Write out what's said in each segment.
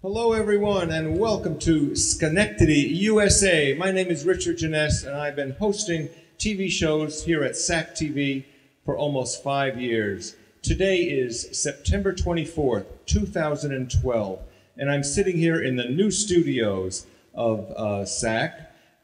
Hello, everyone, and welcome to Schenectady, USA. My name is Richard Jeunesse, and I've been hosting TV shows here at SAC TV for almost 5 years. Today is September 24th, 2012, and I'm sitting here in the new studios of SAC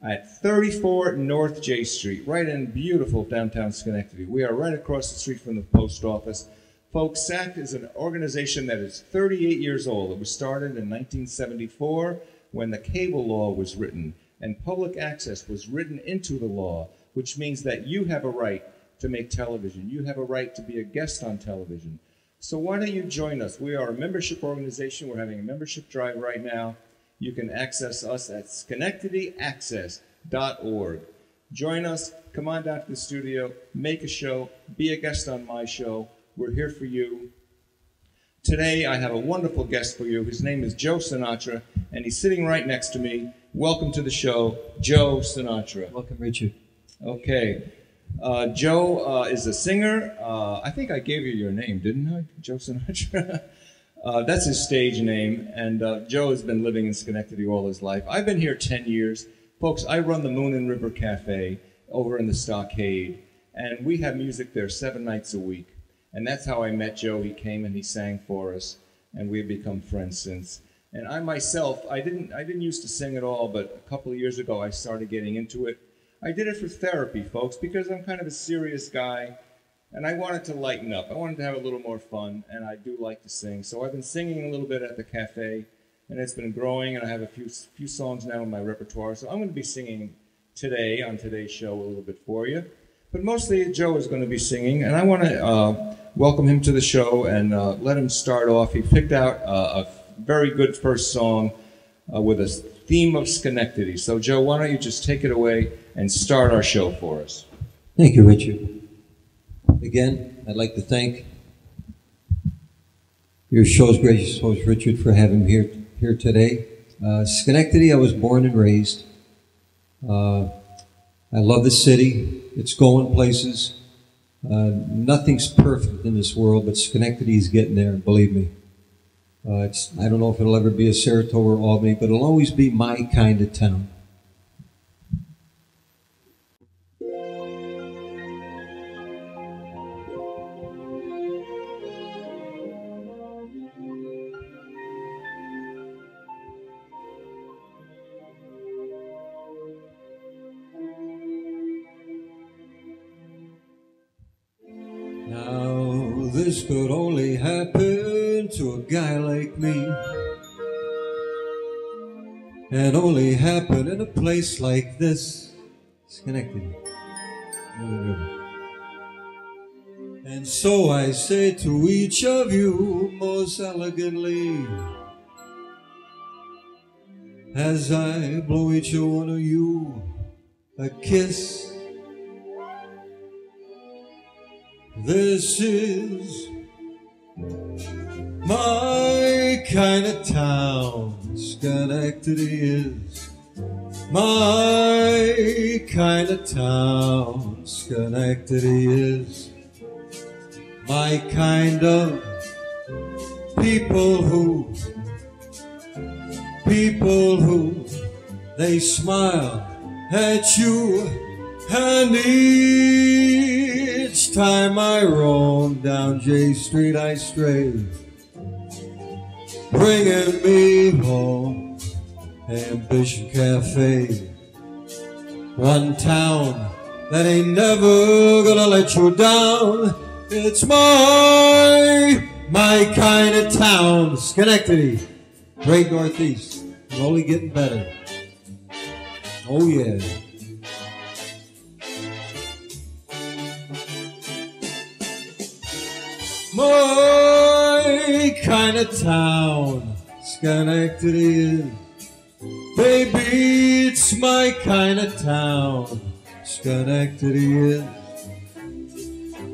at 34 North J Street, right in beautiful downtown Schenectady. We are right across the street from the post office. Folks, SAC is an organization that is 38 years old. It was started in 1974 when the cable law was written and public access was written into the law, which means that you have a right to make television. You have a right to be a guest on television. So why don't you join us? We are a membership organization. We're having a membership drive right now. You can access us at schenectadyaccess.org. Join us. Come on down to the studio. Make a show. Be a guest on my show. We're here for you. Today, I have a wonderful guest for you. His name is Joe Sinatra, and he's sitting right next to me. Welcome to the show, Joe Sinatra. Welcome, Richard. Okay. Joe is a singer. I think I gave you your name, didn't I? Joe Sinatra. That's his stage name, and Joe has been living in Schenectady all his life. I've been here 10 years. Folks, I run the Moon and River Cafe over in the Stockade, and we have music there 7 nights a week. And that's how I met Joe. He came and he sang for us, and we've become friends since. And I myself, I didn't used to sing at all, but a couple of years ago I started getting into it. I did it for therapy, folks, because I'm kind of a serious guy, and I wanted to lighten up. I wanted to have a little more fun, and I do like to sing. So I've been singing a little bit at the cafe, and it's been growing, and I have a few songs now in my repertoire. So I'm going to be singing today on today's show a little bit for you. But mostly Joe is going to be singing, and I want to welcome him to the show and let him start off. He picked out a very good first song with a theme of Schenectady. So Joe, why don't you just take it away and start our show for us. Thank you, Richard. Again, I'd like to thank your show's gracious host, Richard, for having me here today. Schenectady, I was born and raised. I love the city. It's going places. Nothing's perfect in this world, but Schenectady is getting there, believe me. I don't know if it'll ever be a Saratoga or Albany, but it'll always be my kind of town. Now, this could only happen to a guy like me, and only happen in a place like this, Schenectady. And so I say to each of you most elegantly, as I blow each one of you a kiss, this is my kind of town. Schenectady is my kind of town. Schenectady is my kind of people who they smile at you. And each time I roam down J Street I stray, bringing me home. Ambition Cafe, one town that ain't never gonna let you down. It's my kind of town, Schenectady, great Northeast, and only getting better. Oh yeah. My kind of town, Schenectady is. Baby, it's my kind of town, Schenectady is.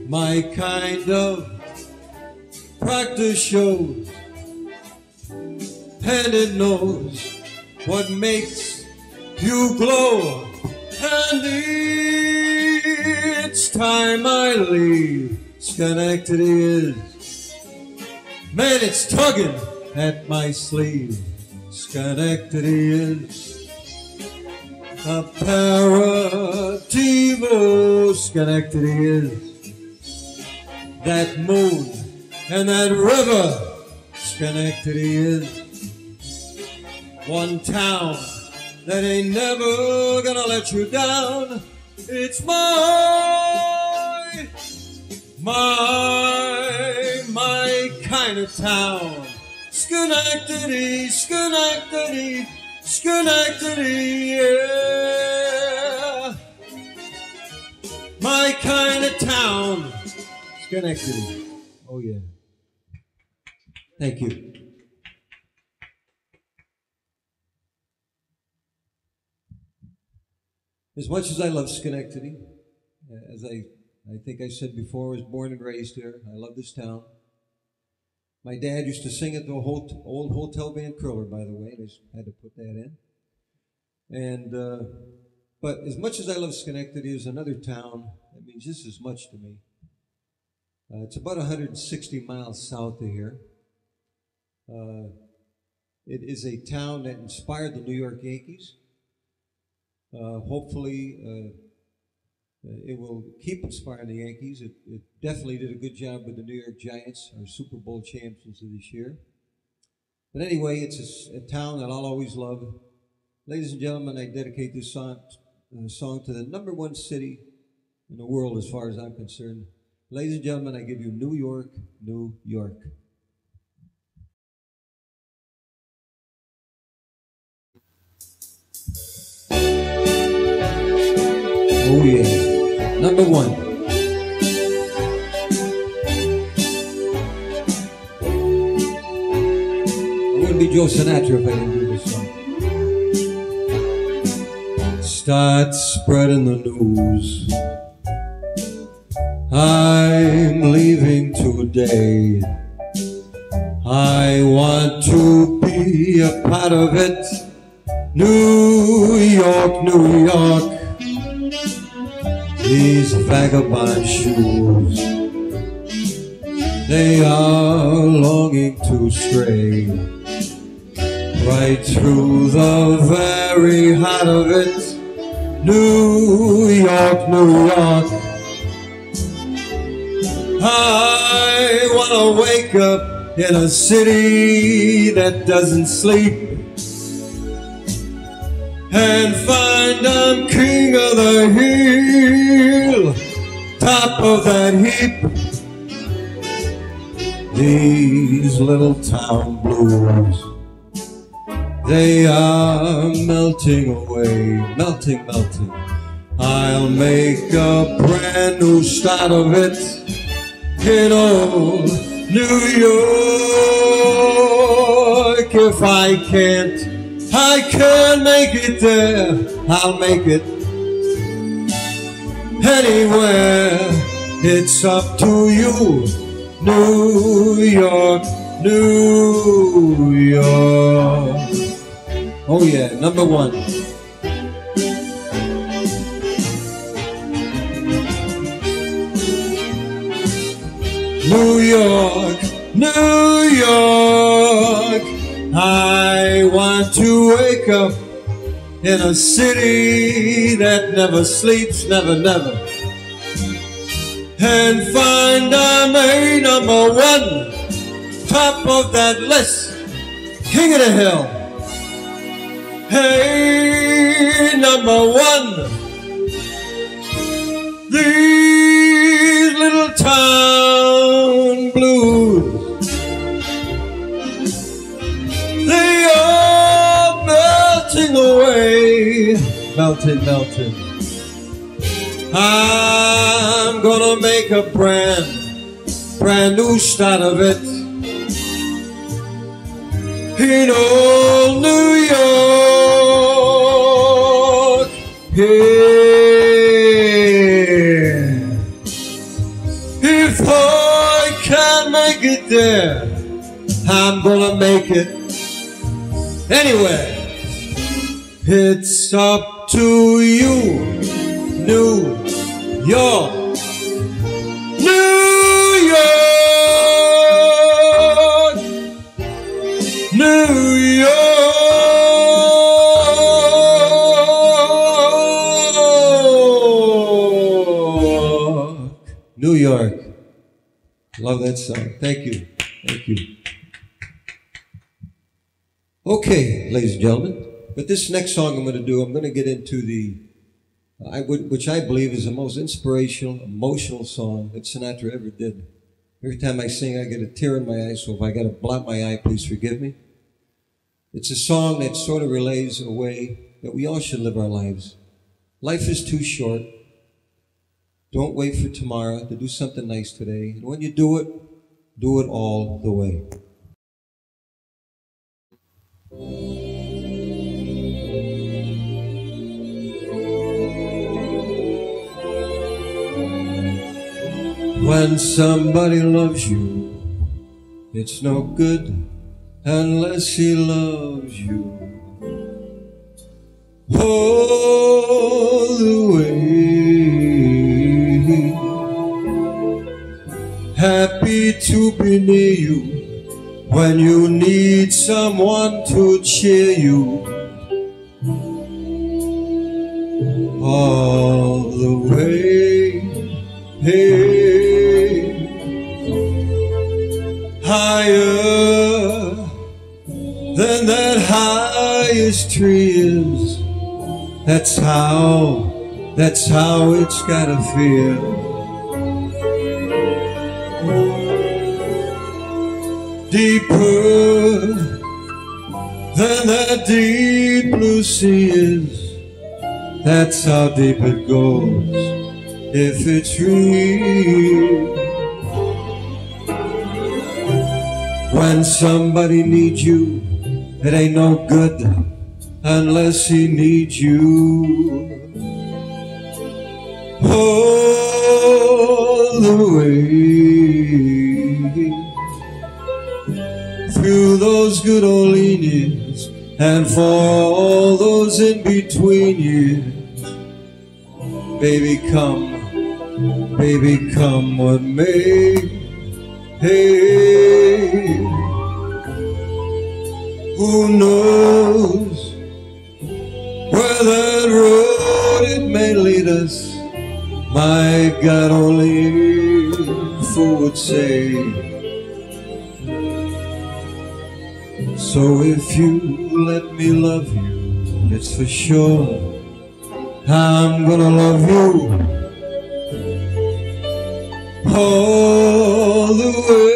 My kind of practice shows, and it knows what makes you glow. And each time I leave, Schenectady is. Man, it's tugging at my sleeve. Schenectady is aperitivo. Schenectady is that moon and that river. Schenectady is one town that ain't never gonna let you down. It's my kind of town. Schenectady, Schenectady, Schenectady, yeah. My kind of town. Schenectady. Oh yeah. Thank you. As much as I love Schenectady, as I think I said before, I was born and raised here. I love this town. My dad used to sing at the old Hotel Van Curler, by the way. I just had to put that in. And but as much as I love Schenectady, there's another town that means just as much to me. It's about 160 miles south of here. It is a town that inspired the New York Yankees. Hopefully, it will keep inspiring the Yankees. It definitely did a good job with the New York Giants, our Super Bowl champions of this year. But anyway, it's a town that I'll always love. Ladies and gentlemen, I dedicate this song to the #1 city in the world as far as I'm concerned. Ladies and gentlemen, I give you New York, New York. Oh yeah, #1. I wouldn't be Joe Sinatra if I didn't do this song. Start spreading the news. I'm leaving today. I want to be a part of it. New York, New York. These vagabond shoes, they are longing to stray right through the very heart of it. New York, New York. I wanna wake up in a city that doesn't sleep and find I'm king of the hill, top of that heap. These little town blues, they are melting away, melting, melting. I'll make a brand new start of it in old New York. If I can't make it there, I'll make it anywhere. It's up to you, New York, New York. Oh yeah, #1. New York, New York. I want to wake up in a city that never sleeps, never, never, and find I'm a #1, top of that list, king of the hill. Hey, #1, these little town blues, they are melting away, melting, melting. I'm gonna make a brand new start of it in old New York. Yeah. If I can't make it there, I'm gonna make it anywhere. It's up to you, New York, New York. New York. New York. Love that song. Thank you. Thank you. Okay, ladies and gentlemen. But this next song I'm going to do, I'm going to get into which I believe is the most inspirational, emotional song that Sinatra ever did. Every time I sing, I get a tear in my eye, so if I got to blot my eye, please forgive me. It's a song that sort of relays a way that we all should live our lives. Life is too short. Don't wait for tomorrow to do something nice today. And when you do it all the way. When somebody loves you, it's no good unless he loves you all the way. Happy to be near you when you need someone to cheer you all the way. Hey, higher than that highest tree is. That's how it's gotta feel. Deeper than that deep blue sea is. That's how deep it goes if it's real. When somebody needs you, it ain't no good unless he needs you all the way. Through those good old lean years and for all those in between years. Baby, come what may. Hey, who knows where that road it may lead us? My God, only a fool would say. So if you let me love you, it's for sure I'm gonna love you all the way,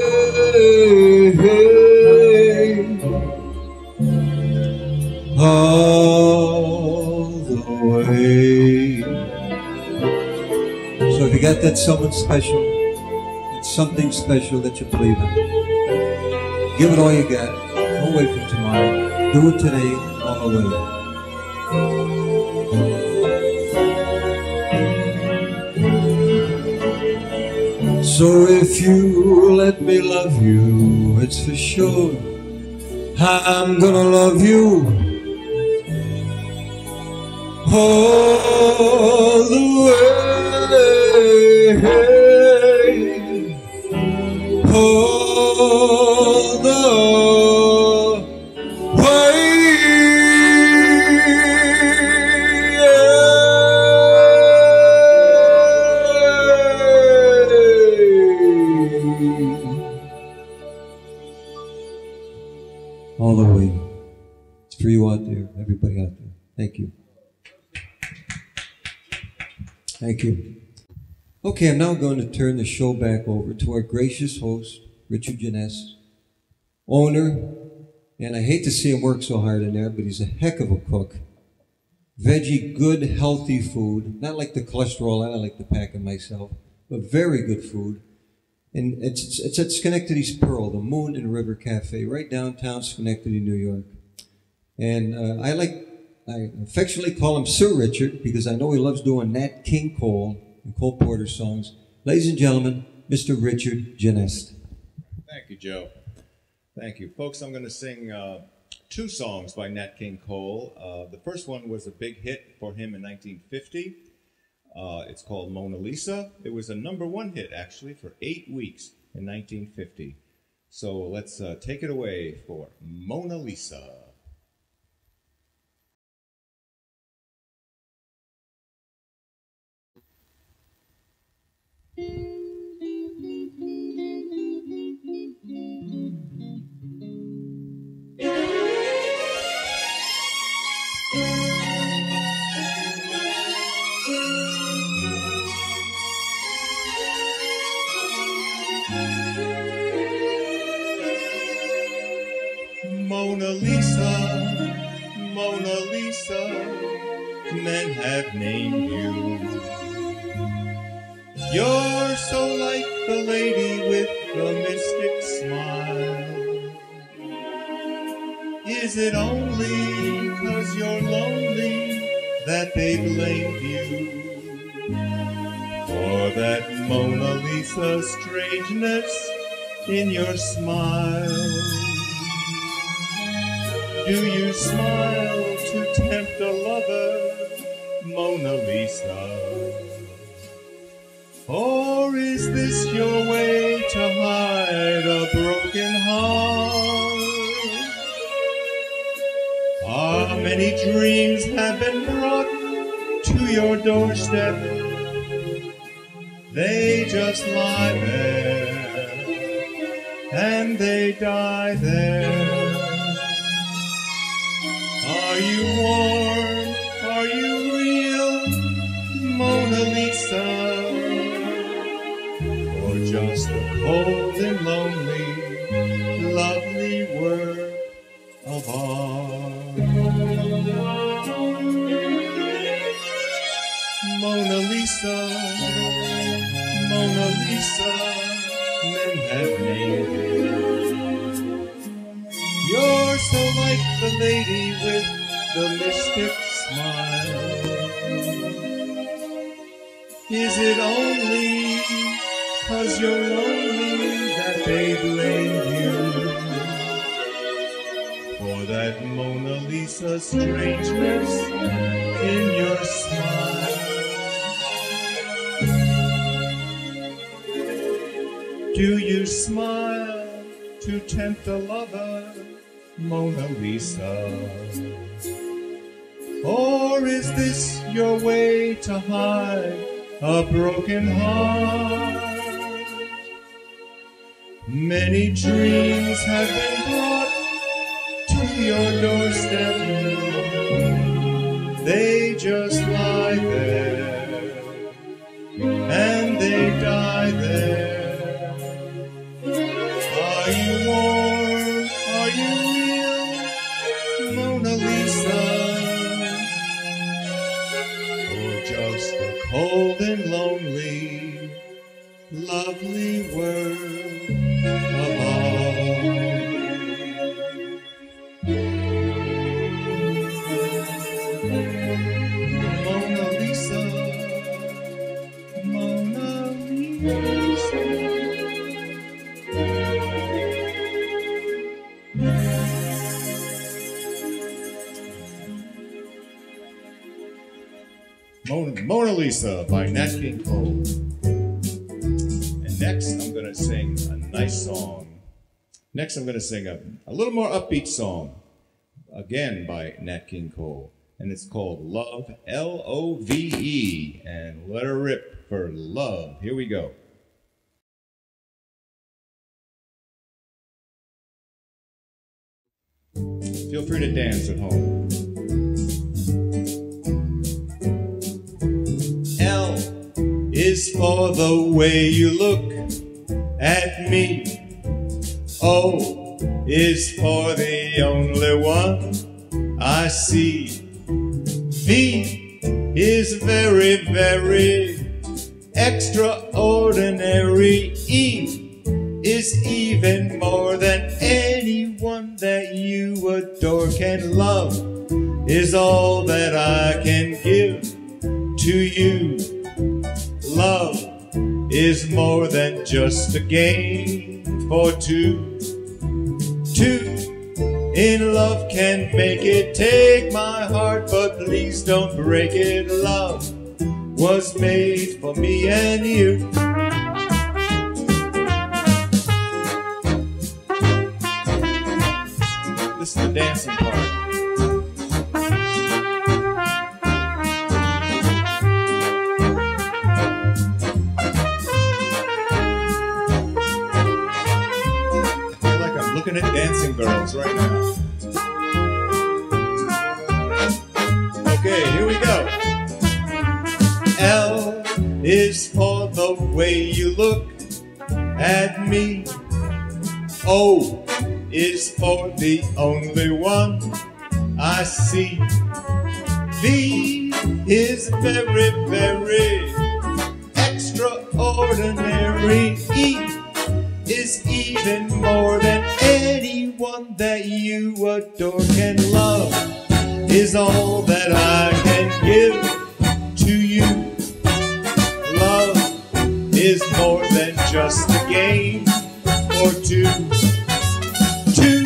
all the way. So if you got that someone special, it's something special that you believe in, give it all you got. Don't wait for tomorrow. Do it today, all the way. So if you let me love you, it's for sure I'm gonna love you all the way, all the way. All the way. It's for you out there, everybody out there. Thank you. Thank you. Okay, I'm now going to turn the show back over to our gracious host, Richard Janess, owner, and I hate to see him work so hard in there, but he's a heck of a cook. Veggie, good, healthy food. Not like the cholesterol I like to pack it myself, but very good food. And it's at Schenectady's Pearl, the Moon and River Cafe, right downtown Schenectady, New York. And I affectionately call him Sir Richard because I know he loves doing Nat King Cole and Cole Porter songs. Ladies and gentlemen, Mr. Richard Janess. Thank you, Joe. Thank you. Folks, I'm going to sing two songs by Nat King Cole. The first one was a big hit for him in 1950. It's called Mona Lisa. It was a #1 hit, actually, for 8 weeks in 1950. So let's take it away for Mona Lisa. Mona Lisa, Mona Lisa, men have named you. You're so like the lady with the mystic smile. Is it only 'cause you're lonely that they blamed you for that Mona Lisa strangeness in your smile? Do you smile to tempt a lover, Mona Lisa? Or is this your way to hide a broken heart? Ah, many dreams have been brought to your doorstep. They just lie there, and they die there. Are you warm? Are you real, Mona Lisa? Or just a cold and lonely, lovely work of art? Mona Lisa, Mona Lisa, men have named you. You're so like the lady with the mystic smile. Is it only 'cause you're lonely that they blame you for that Mona Lisa strangeness in your smile? Do you smile to tempt a lover, Mona Lisa? Or is this your way to hide a broken heart? Many dreams have been brought to your doorstep. They just lie there, and they die there. Are you warm? Are you real, Mona Lisa? Just a cold and lonely, lovely world of art. Mona Lisa, Mona Lisa. Mona Lisa by Nat King Cole. And next I'm going to sing a nice song. Next I'm going to sing a little more upbeat song, again by Nat King Cole. And it's called Love, L-O-V-E. And let her rip for love. Here we go. Feel free to dance at home. L is for the way you look at me. O is for the only one I see. V is very, very extraordinary. E is even more than anyone that you adore can love. Is all that I can give to you. Love is more than just a game for two. Two in love can make it. Take my heart, but please don't break it. Love was made for me and you. dancing part. I feel like I'm looking at dancing girls right now. Okay, here we go. L is for the way you look at me. O is for the only one I see. V is very, very extraordinary. E is even more than anyone that you adore can love. Is all that I can give to you. Love is more than just a game or two. Two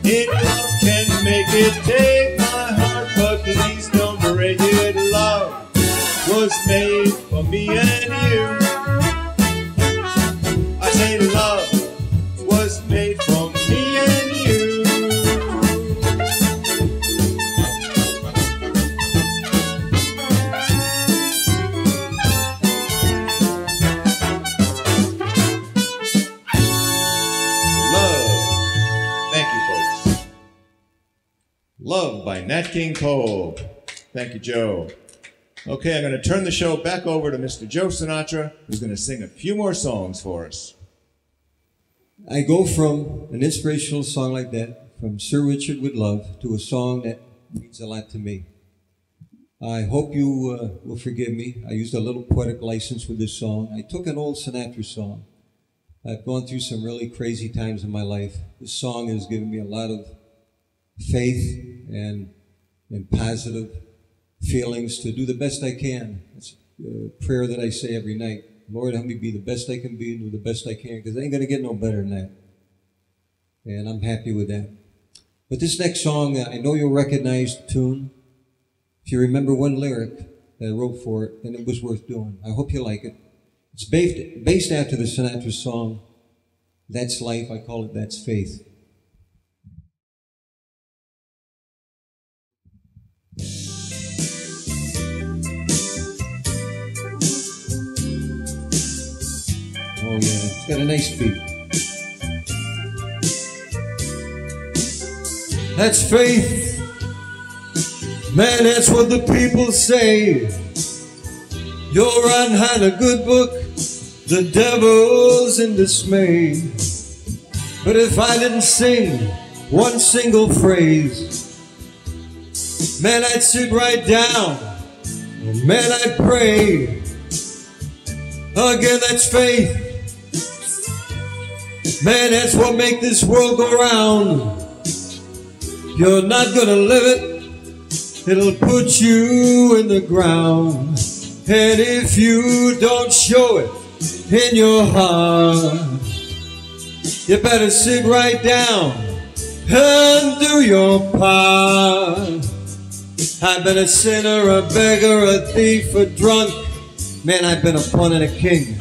in love can make it. Take my heart, but please don't break it. Love was made for me and you. I say love was made for me and you. Love by Nat King Cole. Thank you, Joe. Okay, I'm going to turn the show back over to Mr. Joe Sinatra, who's going to sing a few more songs for us. I go from an inspirational song like that, from Sir Richard with Love, to a song that means a lot to me. I hope you will forgive me. I used a little poetic license with this song. I took an old Sinatra song. I've gone through some really crazy times in my life. This song has given me a lot of faith and positive feelings to do the best I can. It's a prayer that I say every night. Lord, help me be the best I can be and do the best I can, because I ain't going to get no better than that. And I'm happy with that. But this next song, I know you'll recognize the tune. If you remember one lyric that I wrote for it, then it was worth doing. I hope you like it. It's based after the Sinatra song, That's Life. I call it That's Faith. Oh yeah, it's got a nice beat. That's faith. Man, that's what the people say. You're riding behind a good book, the devil's in dismay. But if I didn't sing one single phrase, man, I'd sit right down, and man, I'd pray. Again, that's faith. Man, that's what makes this world go round. You're not gonna live it, it'll put you in the ground. And if you don't show it in your heart, you better sit right down and do your part. I've been a sinner, a beggar, a thief, a drunk. Man, I've been a pawn and a king.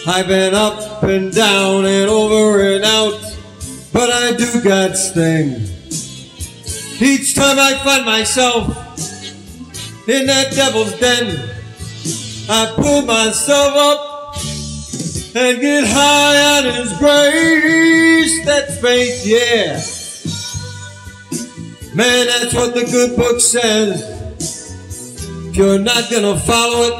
I've been up and down and over and out, but I do God's thing. Each time I find myself in that devil's den, I pull myself up and get high on His grace. That's faith, yeah. Man, that's what the good book says. If you're not gonna follow it,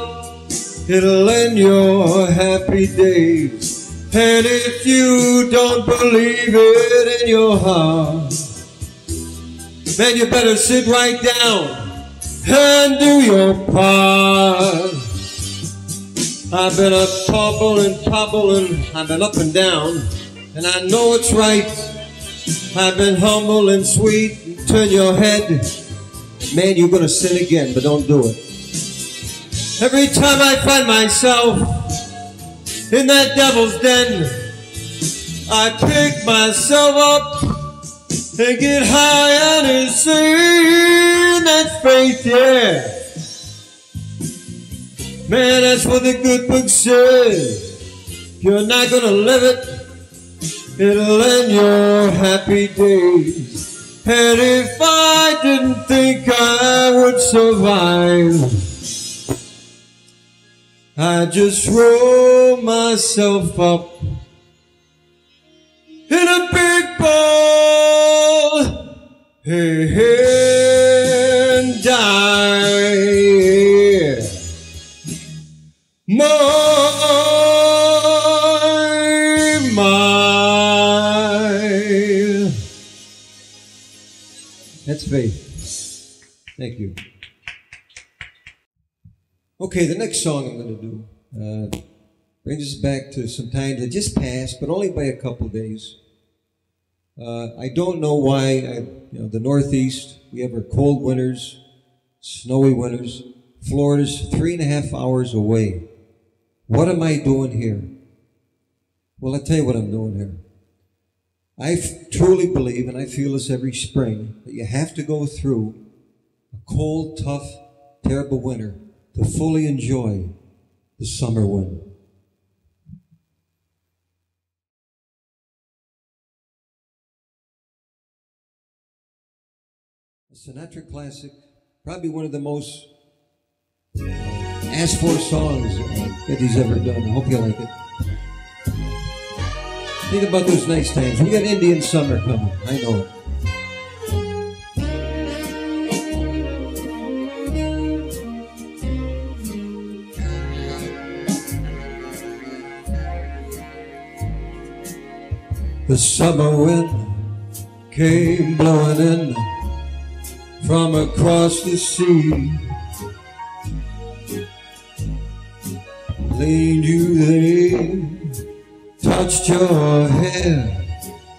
it'll end your happy days. And if you don't believe it in your heart, man, you better sit right down and do your part. I've been a toppling, I've been up and down, and I know it's right. I've been humble and sweet. Turn your head, man, you're gonna sin again, but don't do it. Every time I find myself in that devil's den, I pick myself up and get high on His sin. That's faith, yeah. Man, that's what the good book says. You're not gonna live it, it'll end your happy days. And if I didn't think I would survive, I'd just roll myself up in a big ball, hey, hey, and die. My. That's faith. Thank you. Okay, the next song I'm going to do brings us back to some times that just passed, but only by a couple of days. I don't know why, the Northeast, we have our cold winters, snowy winters. Florida's 3.5 hours away. What am I doing here? Well, I'll tell you what I'm doing here. I truly believe, and I feel this every spring, that you have to go through a cold, tough, terrible winter to fully enjoy the summer wind. A Sinatra classic, probably one of the most asked for songs that he's ever done. I hope you like it. Think about those nice times. We got Indian summer coming. I know it. The summer wind came blowing in from across the sea. Leaned you there, touched your hair,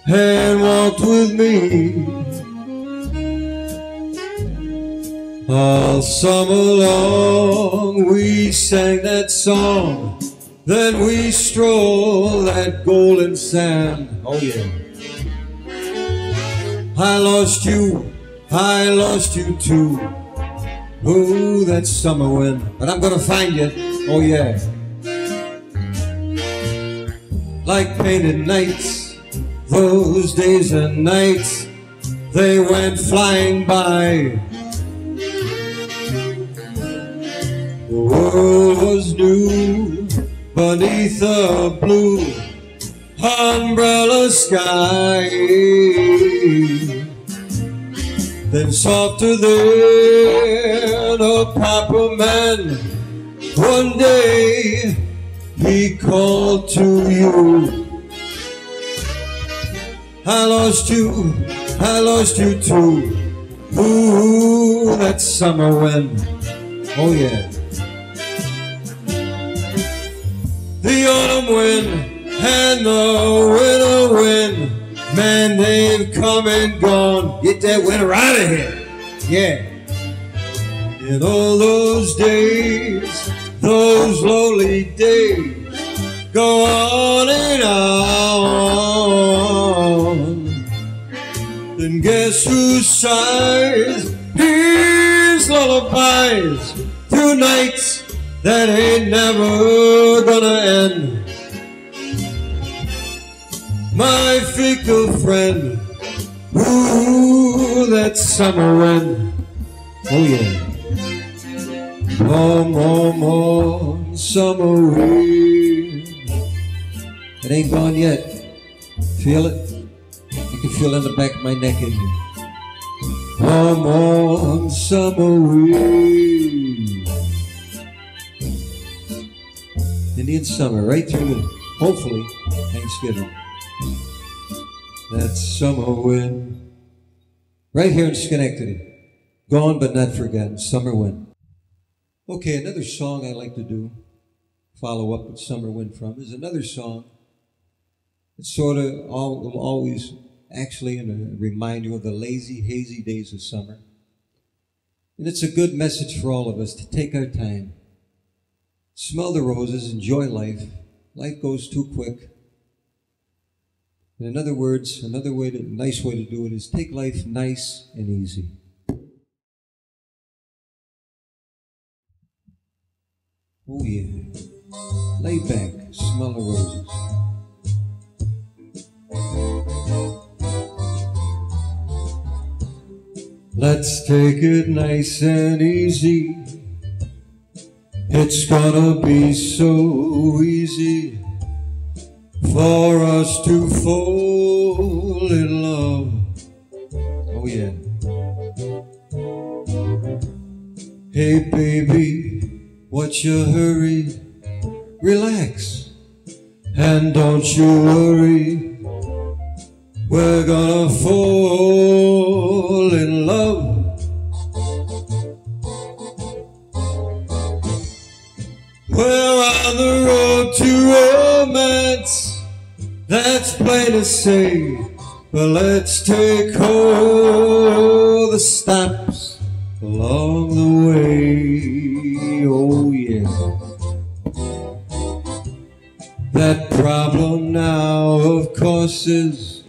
and walked with me. All summer long we sang that song, then we strolled that golden sand. Oh yeah. I lost you too. Ooh, that summer wind. But I'm gonna find you. Oh yeah. Like painted nights, those days and nights, they went flying by. The world was new beneath a blue umbrella sky. Then softer than a peppermint, one day he called to you. I lost you too. Ooh, that summer wind. Oh yeah. The autumn wind and the winter wind, man, they've come and gone. Get that winter out of here. Yeah. In all those days, those lonely days, go on and on. Then guess who sighs his lullabies through nights that ain't never gonna end? My fickle friend, ooh, that summer wind. Oh yeah. Home, home, home, summer wind. It ain't gone yet. Feel it? I can feel it in the back of my neck in here. Home, home, summer wind. Indian summer, right through, hopefully, Thanksgiving. That summer wind. Right here in Schenectady. Gone but not forgotten. Summer wind. Okay, another song I like to do, follow up with Summer Wind from, is another song. It's sort of will always actually remind you of the lazy, hazy days of summer. And it's a good message for all of us to take our time. Smell the roses, enjoy life. Life goes too quick. In other words, nice way to do it is take life nice and easy. Oh yeah. Lay back, smell the roses. Let's take it nice and easy. It's gonna be so easy for us to fall in love. Oh yeah. Hey baby, what's your hurry? Relax and don't you worry. We're gonna fall in love. We're on the road to romance, that's plain to say. But let's take all the stops along the way. Oh yeah. That problem now, of course, is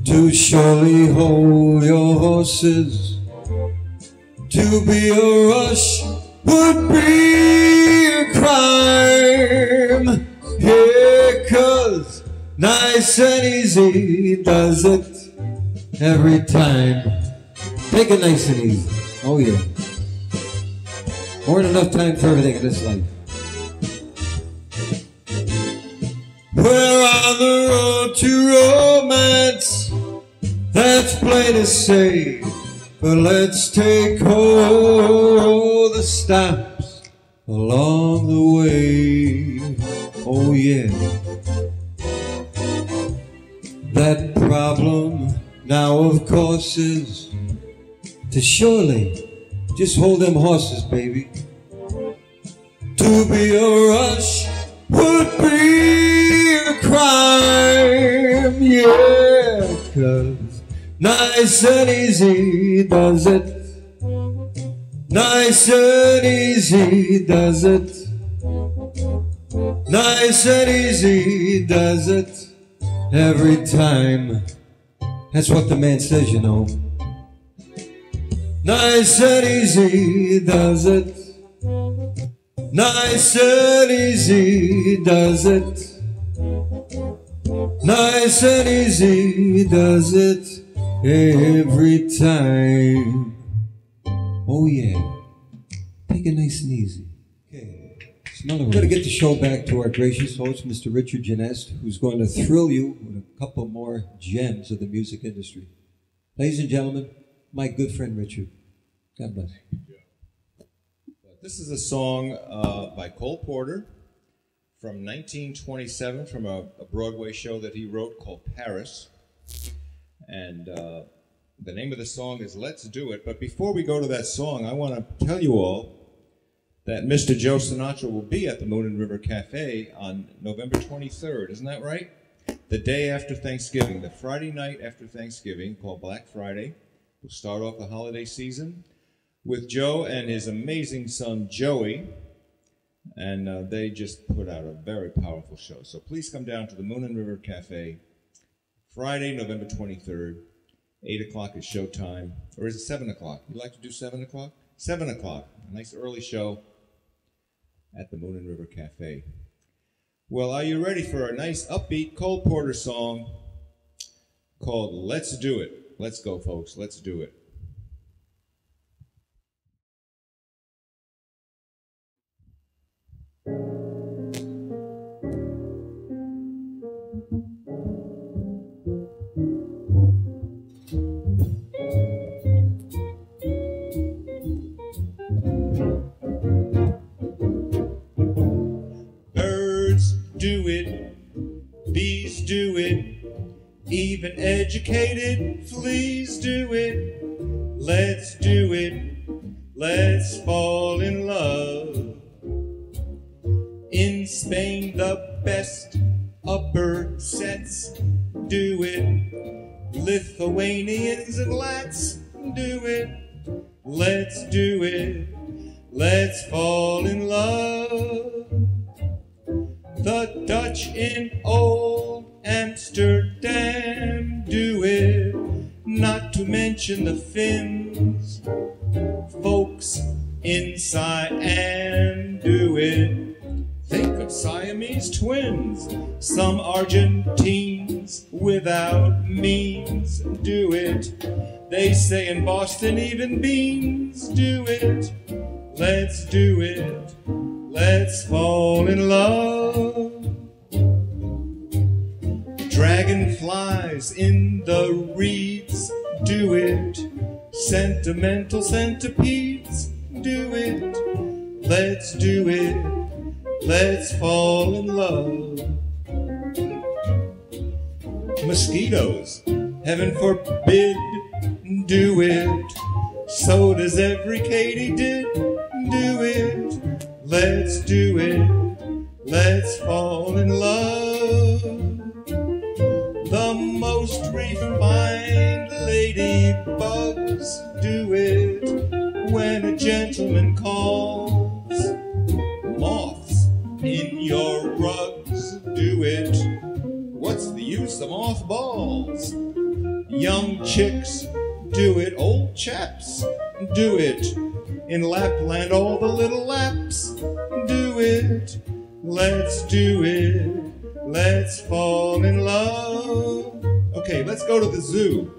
to surely hold your horses. To be a rush would be a crime. Yeah, 'cause nice and easy does it every time. Take it nice and easy. Oh yeah. More than enough time for everything in this life. We're on the road to romance, that's plain to say. But let's take all the stops along the way. Oh yeah. That problem now, of course, is to surely just hold them horses, baby. To be a rush would be a crime, yeah, 'cause nice and easy does it. Nice and easy does it. Nice and easy does it every time. That's what the man says, you know. Nice and easy does it. Nice and easy does it. Nice and easy does it every time. Oh yeah. Take it nice and easy. Okay. We're going to get the show back to our gracious host, Mr. Richard Genest, who's going to thrill you with a couple more gems of the music industry. Ladies and gentlemen, my good friend Richard. God bless you. This is a song by Cole Porter from 1927 from a Broadway show that he wrote called Paris. And the name of the song is Let's Do It. But before we go to that song, I want to tell you all that Mr. Joe Sinatra will be at the Moon and River Cafe on November 23rd. Isn't that right? The day after Thanksgiving, the Friday night after Thanksgiving, called Black Friday. We'll start off the holiday season with Joe and his amazing son, Joey. And they just put out a very powerful show. So please come down to the Moon and River Cafe, Friday, November 23rd. 8 o'clock is showtime. Or is it 7 o'clock? You like to do 7 o'clock? 7 o'clock. A nice early show at the Moon and River Cafe. Well, are you ready for a nice upbeat Cole Porter song called Let's Do It? Let's go, folks. Let's do it. Do it, bees do it, even educated fleas do it. Let's do it, let's fall in love. In Spain the best upper sets do it. Lithuanians and Lats do it. Let's do it, let's fall in love. The Dutch in old Amsterdam do it, not to mention the Finns. Folks in Siam do it. Think of Siamese twins. Some Argentines without means do it. They say in Boston even beans do it. Let's do it. Let's fall in love. Dragonflies in the reeds do it. Sentimental centipedes do it. Let's do it. Let's fall in love. Mosquitoes, heaven forbid, do it. So does every katydid do it. Let's do it. Let's fall in love. The most refined ladybugs do it when a gentleman calls. Moths in your rugs do it. What's the use of mothballs? Young chicks do it. Old chaps do it. In Lapland all the little laps do it. Let's do it. Let's fall in love. Okay, let's go to the zoo.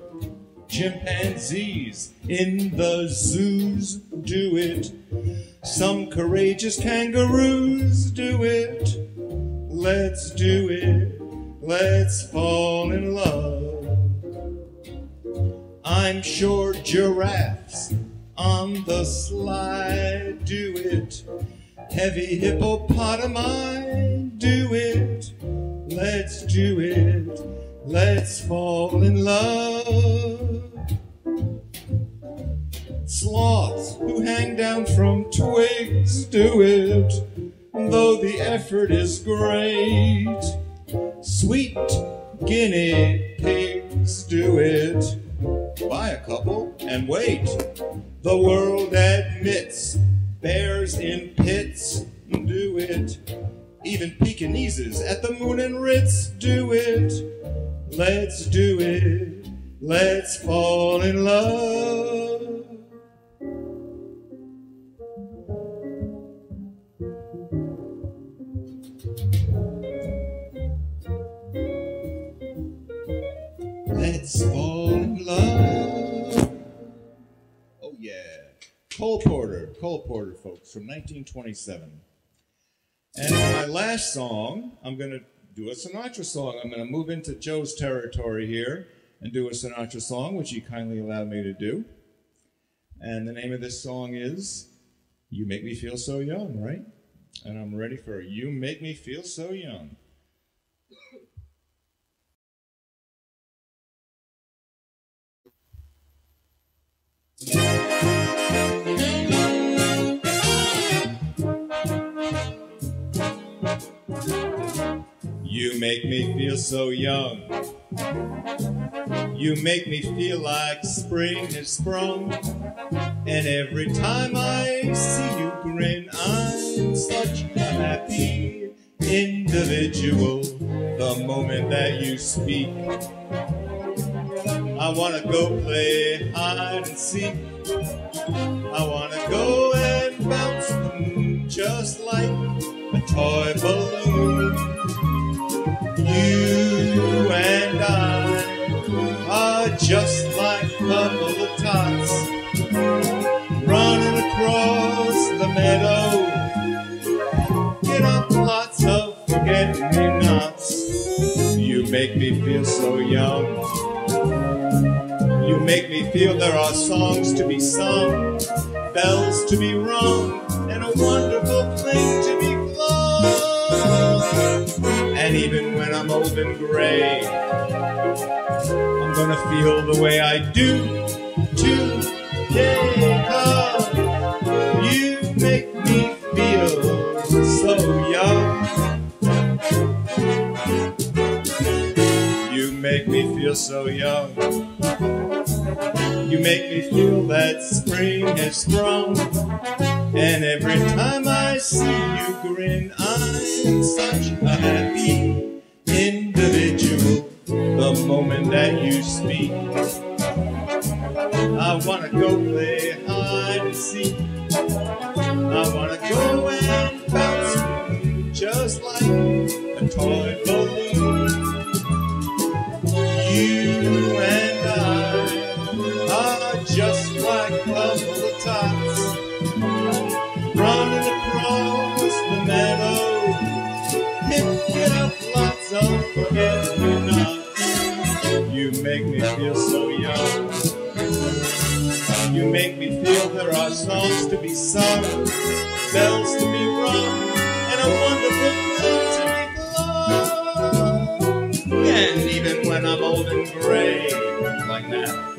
Chimpanzees in the zoos do it. Some courageous kangaroos do it. Let's do it. Let's fall in love. I'm sure giraffes on the slide do it. Heavy hippopotami do it. Let's do it. Let's fall in love. Sloths who hang down from twigs do it, though the effort is great. Sweet guinea pigs do it. Buy a couple and wait. The world admits bears in pits do it. Even Pekingeses at the Moon and Ritz do it. Let's do it. Let's fall in love. Let's fall in love. Oh yeah. Cole Porter, folks, from 1927. And for my last song, I'm going to do a Sinatra song. I'm going to move into Joe's territory here and do a Sinatra song, which he kindly allowed me to do. And the name of this song is You Make Me Feel So Young, right? And I'm ready for You Make Me Feel So Young. You make me feel so young. You make me feel like spring has sprung. And every time I see you grin, I'm such a happy individual. The moment that you speak, I wanna go play hide and seek. I wanna go and bounce just like a toy balloon. You and I are just like a couple of tots running across the meadow. Get up lots of forget-me-nots. You make me feel so young. You make me feel there are songs to be sung, bells to be rung, and a wonderful fling to be flung. And even when I'm old and gray, I'm gonna feel the way I do today, 'cause you make me feel so young. You make me feel so young. You make me feel that spring has sprung. And every time I see you grin, I'm such a happy individual. The moment that you speak, I wanna go play hide and seek. I wanna go and bounce just like a toy balloon. You and I just like puzzle the tots, running across the meadow, picking up lots of forget-me-nots. You make me feel so young. You make me feel there are songs to be sung, bells to be rung, and a wonderful thrill to be glad. And even when I'm old and gray, like now,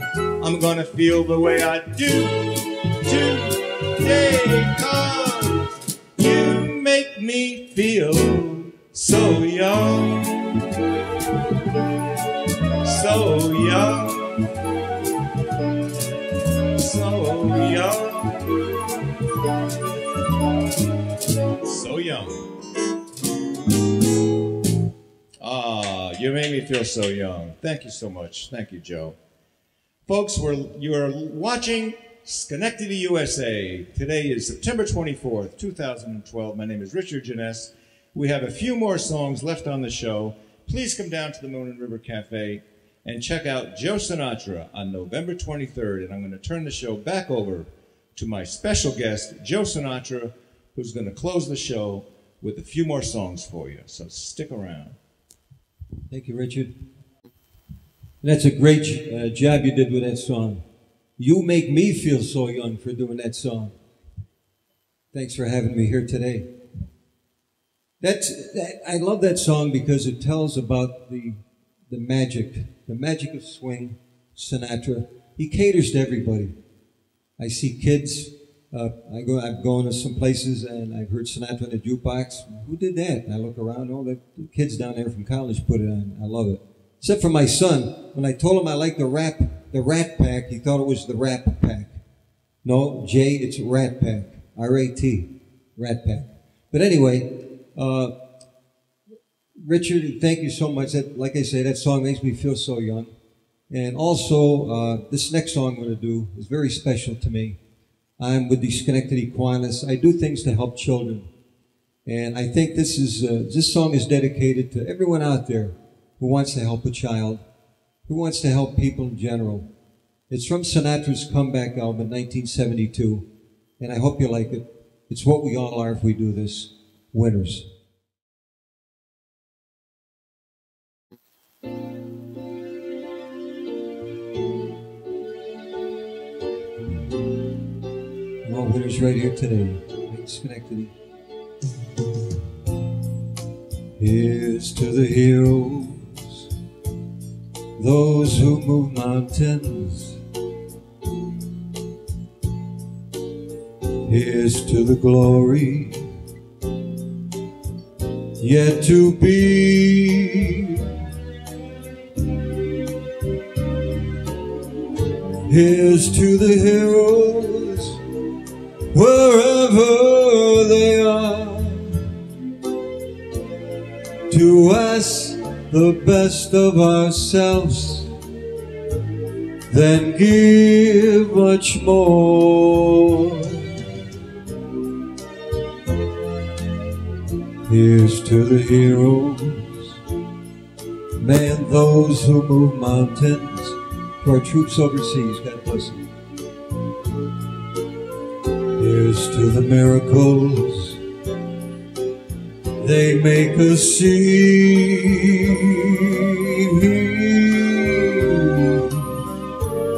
I'm gonna feel the way I do today, 'cause you make me feel so young, so young, so young, so young. You made me feel so young. Thank you so much. Thank you, Joe. Folks, you are watching Schenectady, USA. Today is September 24th, 2012. My name is Richard Janess. We have a few more songs left on the show. Please come down to the Moon and River Cafe and check out Joe Sinatra on November 23rd. And I'm going to turn the show back over to my special guest, Joe Sinatra, who's going to close the show with a few more songs for you. So stick around. Thank you, Richard. That's a great job you did with that song. You make me feel so young for doing that song. Thanks for having me here today. I love that song because it tells about the magic of swing, Sinatra. He caters to everybody. I see kids. I've gone to some places and I've heard Sinatra in the jukebox. Who did that? And I look around. Oh, the kids down there from college put it on. I love it. Except for my son. When I told him I liked the Rat Pack, he thought it was the Rap Pack. No, Jay, it's Rat Pack. R-A-T. Rat Pack. But anyway, Richard, thank you so much. Like I say, that song makes me feel so young. And also, this next song I'm going to do is very special to me. I'm with the Schenectady Kiwanis. I do things to help children. And I think this song is dedicated to everyone out there who wants to help a child, who wants to help people in general. It's from Sinatra's comeback album in 1972, and I hope you like it. It's what we all are if we do this. Winners. We're all winners right here today in Schenectady. Here's to the heroes, those who move mountains. Here's to the glory yet to be. Here's to the heroes wherever they are. To us the best of ourselves, then give much more. Here's to the heroes, man, those who move mountains. To our troops overseas, God bless them. Here's to the miracles they make us see.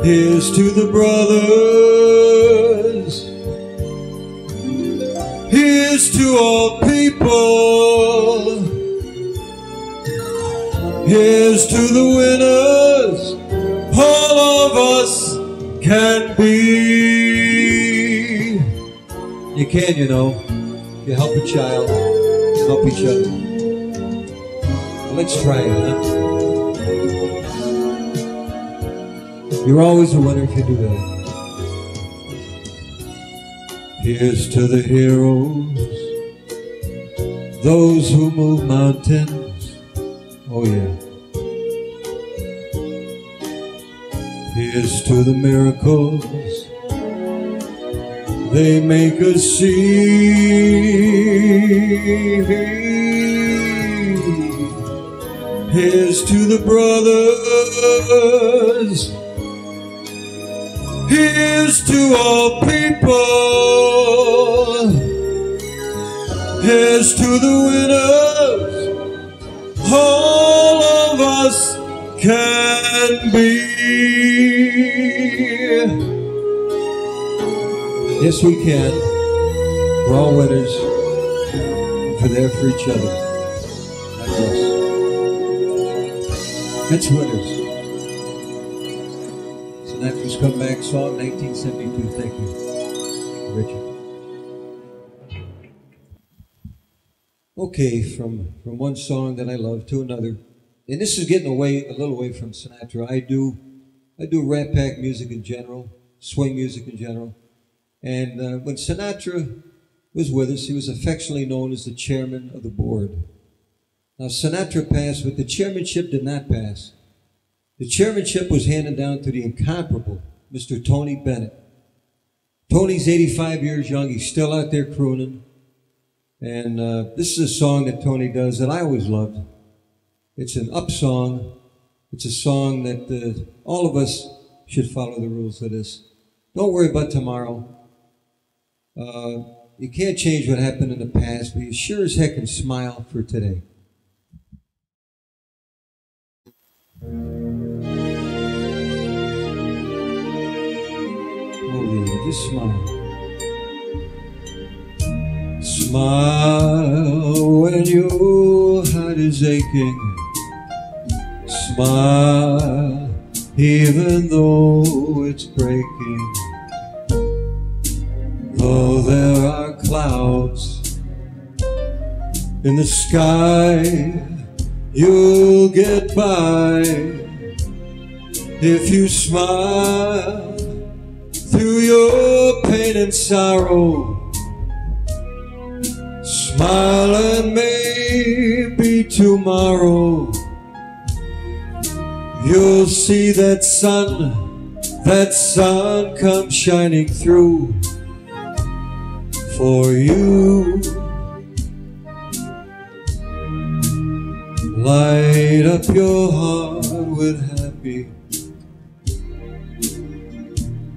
Here's to the brothers. Here's to all people. Here's to the winners all of us can be. You can, you know. You help a child, help each other. Let's try it, huh? You're always a winner if you do that. Here's to the heroes, those who move mountains. Oh yeah. Here's to the miracles they make us see. Here's to the brothers. Here's to all people, here's to the winners, all of us can be. Yes, we can. We're all winners. We're there for each other. God bless. That's winners. Sinatra's Comeback Song, 1972. Thank you, Richard. Okay, from one song that I love to another, and this is getting away a little away from Sinatra. I do Rat Pack music in general, swing music in general, and when Sinatra was with us, he was affectionately known as the chairman of the board. Now Sinatra passed, but the chairmanship did not pass. The chairmanship was handed down to the incomparable Mr. Tony Bennett. Tony's 85 years young. He's still out there crooning. And this is a song that Tony does that I always loved. It's an up song. It's a song that all of us should follow the rules of this. Don't worry about tomorrow. You can't change what happened in the past, but you sure as heck can smile for today. Oh yeah, just smile. Smile when your heart is aching. Smile even though it's breaking. Though there are clouds in the sky, you'll get by if you smile through your pain and sorrow. Smile and maybe tomorrow you'll see that sun come shining through for you. Light up your heart with happy.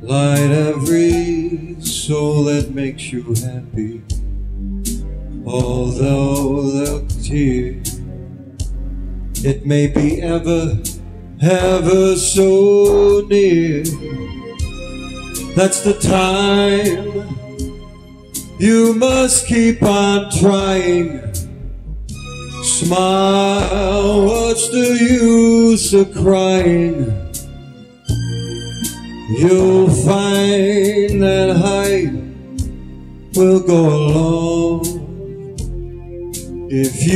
Light every soul that makes you happy. Although the tear, it may be ever so near, that's the time you must keep on trying. Smile, what's the use of crying? You'll find that height will go along if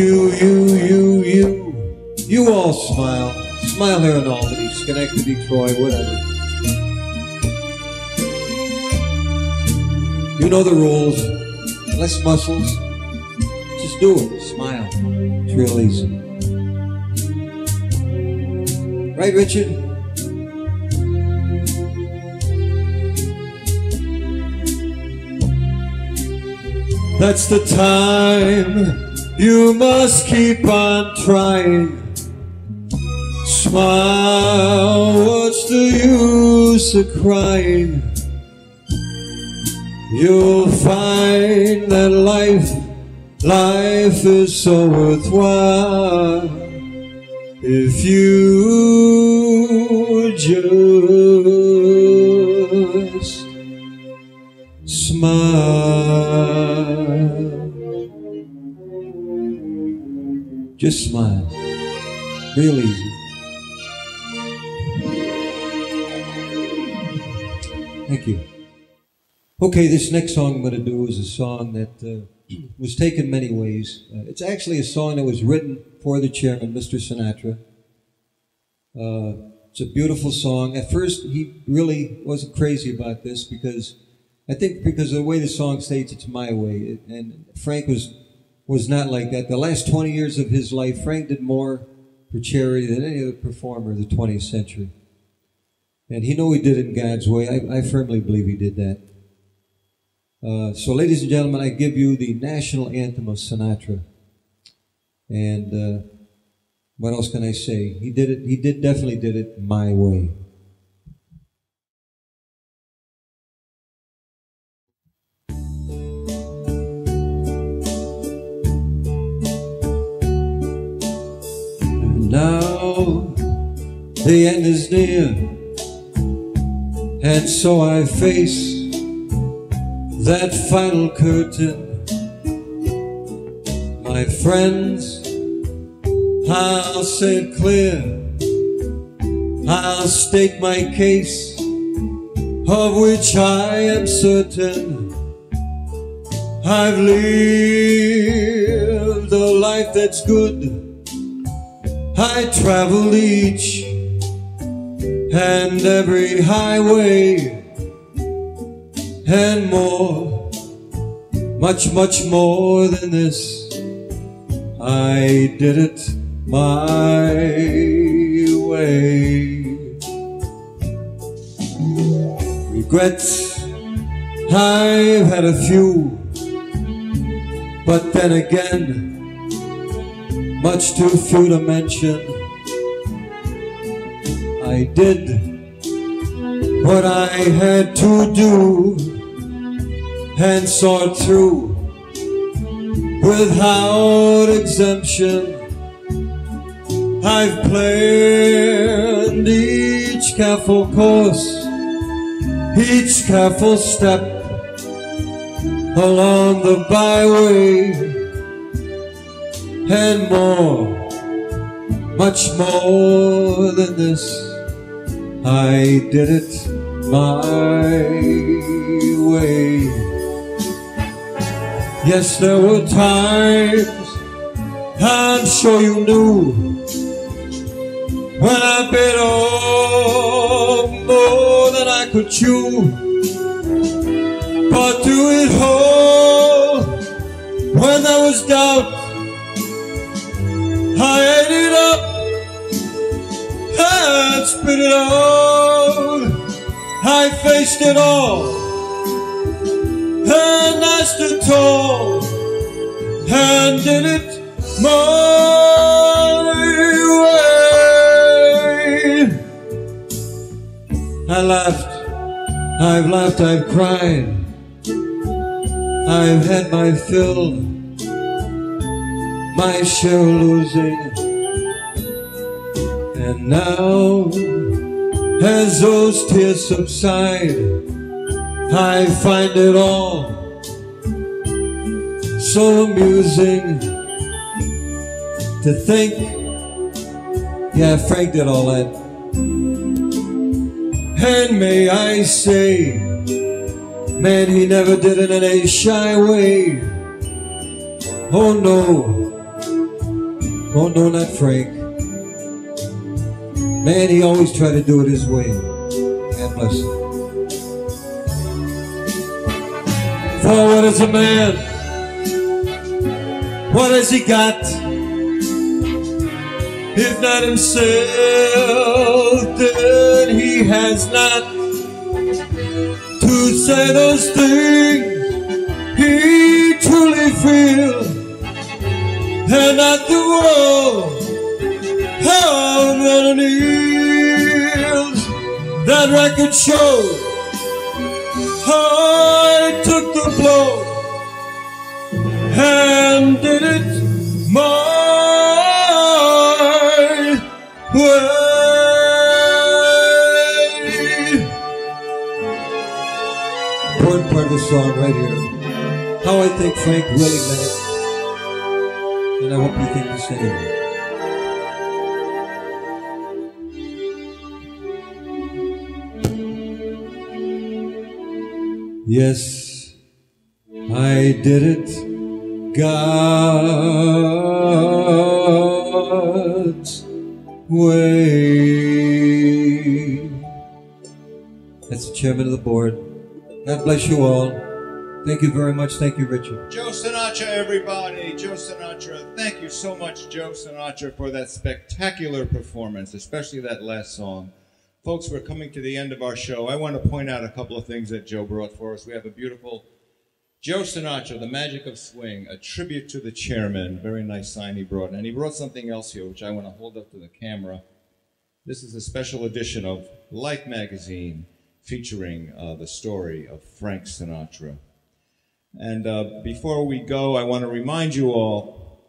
you all smile. Smile here in Albany, Schenectady, Troy, whatever. You know the rules. Less muscles. Just do it. Smile. It's real easy. Right, Richard? That's the time you must keep on trying. Smile, what's the use of crying? You'll find that life is so worthwhile if you just smile. Just smile. Real easy. Thank you. Okay, this next song I'm going to do is a song that was taken many ways. It's actually a song that was written for the chairman, Mr. Sinatra. It's a beautiful song. At first, he really wasn't crazy about this because I think because of the way the song states, it's my way. And Frank was not like that. The last 20 years of his life, Frank did more for charity than any other performer of the 20th century. And he knew he did it in God's way. I firmly believe he did that. So, ladies and gentlemen, I give you the national anthem of Sinatra. And what else can I say? He definitely did it my way. The end is near, and so I face that final curtain. My friends, I'll say it clear, I'll state my case, of which I am certain. I've lived a life that's good. I traveled each and every highway and more, much, much more than this. I did it my way. Regrets, I've had a few, but then again, much too few to mention. I did what I had to do and saw it through without exemption. I've planned each careful course, each careful step along the byway, and more, much more than this. I did it my way. Yes, there were times, I'm sure you knew, when I bit off more than I could chew. But through it all, when there was doubt, I ate it up and spit it out. I faced it all, and I stood tall and did it my way. I laughed, I've laughed, I've cried, I've had my fill, my share of losing. And now, as those tears subside, I find it all so amusing to think, yeah, Frank did all that. And may I say, man, he never did it in a shy way. Oh no, not Frank. Man, he always tried to do it his way. God bless him. For what is a man? What has he got? If not himself, then he has not to say those things he truly feels, and not the world how that kneels. That record shows I took the blow and did it my way. Important part of the song right here. How I think Frank really meant it, and I hope you think the same. Yes, I did it God's way. That's the chairman of the board. God bless you all. Thank you very much. Thank you, Richard. Joe Sinatra, everybody. Joe Sinatra. Thank you so much, Joe Sinatra, for that spectacular performance, especially that last song. Folks, we're coming to the end of our show. I want to point out a couple of things that Joe brought for us. We have a beautiful Joe Sinatra, The Magic of Swing, a tribute to the chairman. Very nice sign he brought. And he brought something else here, which I want to hold up to the camera. This is a special edition of Life magazine featuring the story of Frank Sinatra. And before we go, I want to remind you all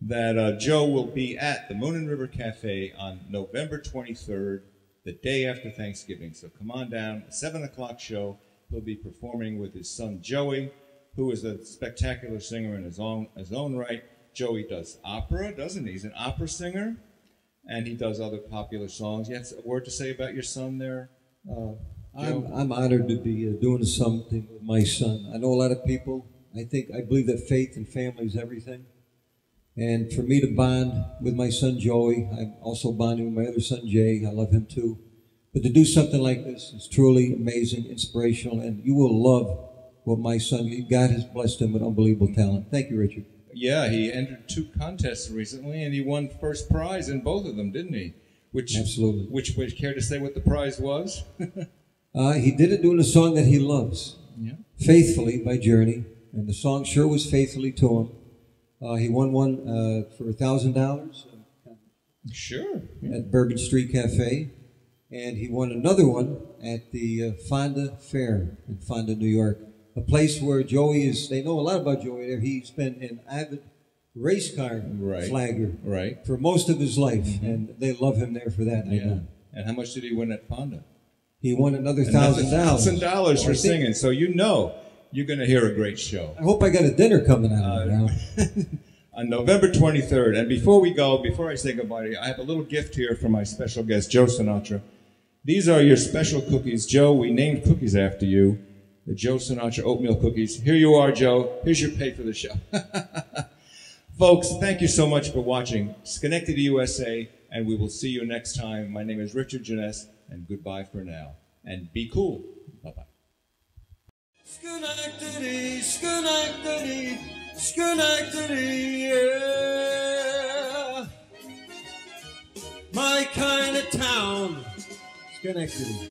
that Joe will be at the Moon and River Cafe on November 23rd, the day after Thanksgiving. So come on down, 7 o'clock show. He'll be performing with his son Joey, who is a spectacular singer in his own right. Joey does opera, doesn't he? He's an opera singer, and he does other popular songs. You have a word to say about your son there? I'm honored to be doing something with my son. I know a lot of people. I believe that faith and family is everything. And for me to bond with my son Joey, I'm also bonding with my other son Jay. I love him too. But to do something like this is truly amazing, inspirational, and you will love what my son, God has blessed him with unbelievable talent. Thank you, Richard. Yeah, he entered 2 contests recently, and he won first prize in both of them, didn't he? Absolutely. Which care to say what the prize was? He did it doing a song that he loves, Yeah. Faithfully by Journey, and the song sure was faithfully to him. He won one for $1,000 Sure. Yeah. at Bourbon Street Cafe, and he won another one at the Fonda Fair in Fonda, New York, a place where Joey is. They know a lot about Joey there. He's been an avid race car flagger for most of his life, and they love him there for that. I know. And how much did he win at Fonda? He won another $1,000. $1,000 for singing. So you know you're going to hear a great show. I hope I got a dinner coming out of it now. On November 23rd. And before I say goodbye to you, I have a little gift here from my special guest, Joe Sinatra. These are your special cookies. Joe, we named cookies after you. The Joe Sinatra oatmeal cookies. Here you are, Joe. Here's your pay for the show. Folks, thank you so much for watching Schenectady, USA, and we will see you next time. My name is Richard Jeunesse, and goodbye for now. And be cool. Bye-bye. Schenectady, Schenectady, Schenectady, yeah. My kind of town, Schenectady.